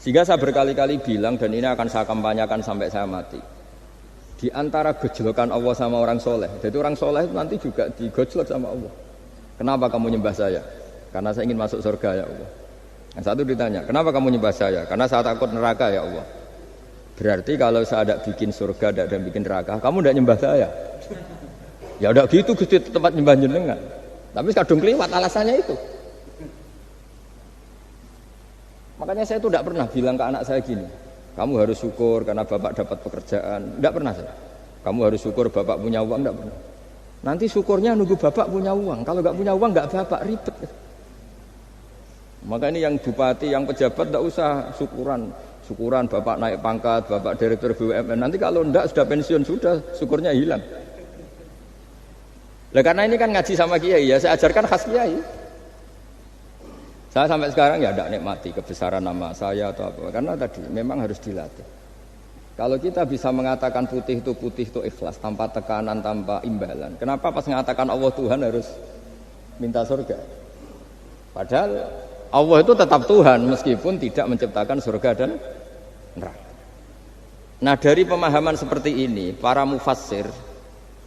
Sehingga saya berkali-kali bilang, dan ini akan saya kampanyakan sampai saya mati. Di antara gejolokan Allah sama orang soleh, jadi orang soleh itu nanti juga digojlok sama Allah. Kenapa kamu nyembah saya? Karena saya ingin masuk surga ya Allah. Yang satu ditanya, kenapa kamu nyembah saya? Karena saya takut neraka ya Allah. Berarti kalau saya tidak bikin surga, tidak bikin neraka, kamu tidak nyembah saya. Ya udah gitu Gusti, tempat nyembah jenengan. Tapi kadung keliwat alasannya itu. Makanya saya itu tidak pernah bilang ke anak saya gini, kamu harus syukur karena bapak dapat pekerjaan. Tidak pernah saya. Kamu harus syukur bapak punya uang, tidak pernah. Nanti syukurnya nunggu bapak punya uang. Kalau nggak punya uang nggak bapak, ribet. Maka ini yang bupati, yang pejabat tidak usah syukuran bapak naik pangkat, bapak direktur BUMN. Nanti kalau enggak sudah pensiun, sudah syukurnya hilang. Nah, karena ini kan ngaji sama kiai ya, saya ajarkan khas kiai. Saya sampai sekarang ya tidak nikmati kebesaran nama saya atau apa, karena tadi memang harus dilatih. Kalau kita bisa mengatakan putih itu ikhlas, tanpa tekanan, tanpa imbalan. Kenapa pas mengatakan Allah Tuhan harus minta surga? Padahal Allah itu tetap Tuhan meskipun tidak menciptakan surga dan neraka. Nah, dari pemahaman seperti ini, para mufassir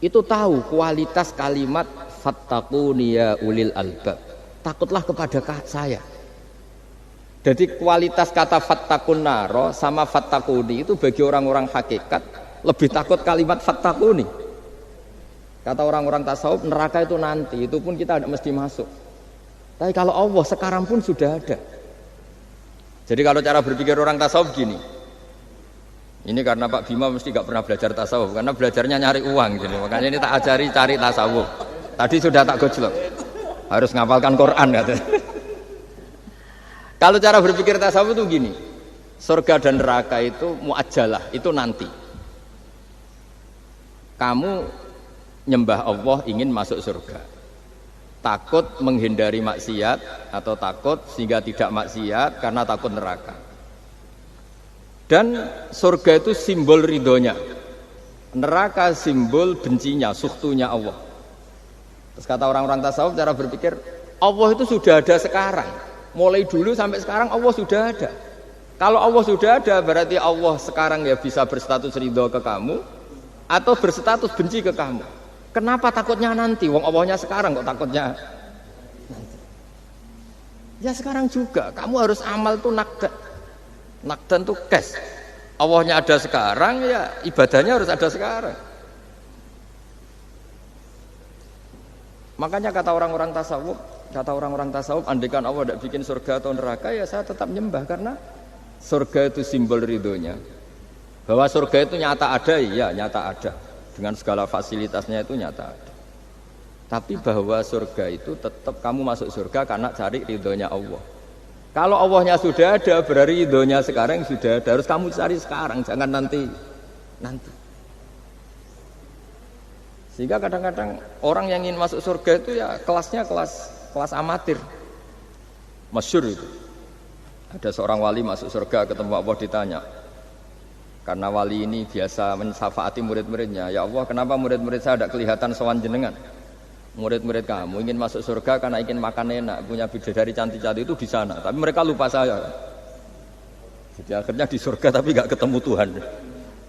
itu tahu kualitas kalimat fattaquni ya ulil albab. Takutlah kepada saya. Jadi kualitas kata fattaqun naro sama fattaquni itu bagi orang-orang hakikat lebih takut kalimat fattaquni. Kata orang-orang tasawuf, neraka itu nanti, itu pun kita tidak mesti masuk. Tapi kalau Allah sekarang pun sudah ada. Jadi kalau cara berpikir orang tasawuf gini. Ini karena Pak Bima mesti gak pernah belajar tasawuf, karena belajarnya nyari uang gitu. Makanya ini tak ajari cari tasawuf. Tadi sudah tak gojlok. Harus ngapalkan Quran katanya. Kalau cara berpikir tasawuf itu gini, surga dan neraka itu muajjalah, itu nanti. Kamu nyembah Allah ingin masuk surga, takut menghindari maksiat atau takut sehingga tidak maksiat karena takut neraka. Dan surga itu simbol ridhonya, neraka simbol bencinya, sukhtunya Allah. Terus kata orang-orang tasawuf cara berpikir, Allah itu sudah ada sekarang. Mulai dulu sampai sekarang Allah sudah ada. Kalau Allah sudah ada berarti Allah sekarang ya bisa berstatus ridho ke kamu atau berstatus benci ke kamu. Kenapa takutnya nanti? Wong Allahnya sekarang kok takutnya nanti? Ya sekarang juga. Kamu harus amal tuh nakdan. Nakdan tuh cash. Allahnya ada sekarang ya ibadahnya harus ada sekarang. Makanya kata orang-orang tasawuf, andaikan Allah tidak bikin surga atau neraka, ya saya tetap nyembah karena surga itu simbol ridhonya. Bahwa surga itu nyata ada, ya nyata ada. Dengan segala fasilitasnya itu nyata ada. Tapi bahwa surga itu tetap kamu masuk surga karena cari ridhonya Allah. Kalau Allahnya sudah ada, berarti ridhonya sekarang sudah ada. Harus kamu cari sekarang, jangan nanti. Sehingga kadang-kadang orang yang ingin masuk surga itu ya kelasnya kelas amatir. Masyhur itu. Ada seorang wali masuk surga ketemu Allah ditanya. Karena wali ini biasa mensyafaati murid-muridnya. Ya Allah, kenapa murid-murid saya tidak kelihatan sowan jenengan? Murid-murid kamu ingin masuk surga karena ingin makan enak, punya bidadari cantik-cantik itu di sana. Tapi mereka lupa saya. Jadi akhirnya di surga tapi nggak ketemu Tuhan.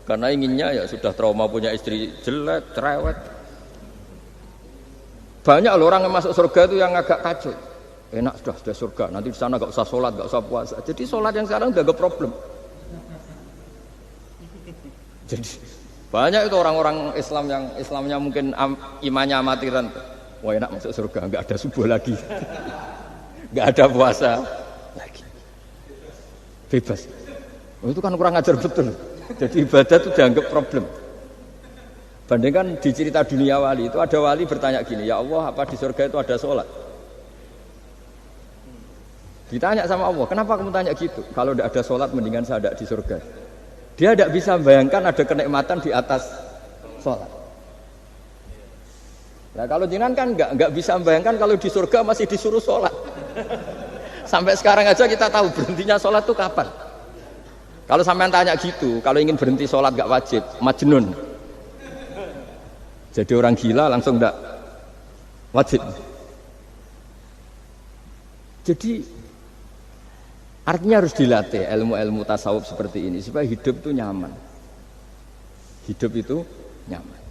Karena inginnya ya sudah trauma punya istri jelek, cerewet. Banyak loh orang yang masuk surga itu yang agak kacau. Enak sudah surga, nanti di sana nggak usah sholat, nggak usah puasa. Jadi sholat yang sekarang udah gak problem. Jadi banyak itu orang-orang Islam yang Islamnya mungkin imannya amatiran. Wah enak masuk surga, nggak ada subuh lagi, nggak ada puasa lagi, bebas. Oh, itu kan kurang ajar betul. Jadi ibadah itu dianggap problem. Bandingkan di cerita dunia wali itu ada wali bertanya gini, ya Allah apa di surga itu ada sholat? Ditanya sama Allah, kenapa kamu tanya gitu? Kalau tidak ada sholat mendingan saya tidak di surga. Dia tidak bisa membayangkan ada kenikmatan di atas sholat. Nah kalau jenengan kan nggak bisa membayangkan kalau di surga masih disuruh sholat. Sampai sekarang aja kita tahu berhentinya sholat itu kapan. Kalau sampean tanya gitu, kalau ingin berhenti sholat nggak wajib, majnun. Jadi orang gila langsung nggak wajib. Jadi Artinya harus dilatih ilmu-ilmu tasawuf seperti ini supaya hidup itu nyaman. Hidup itu nyaman.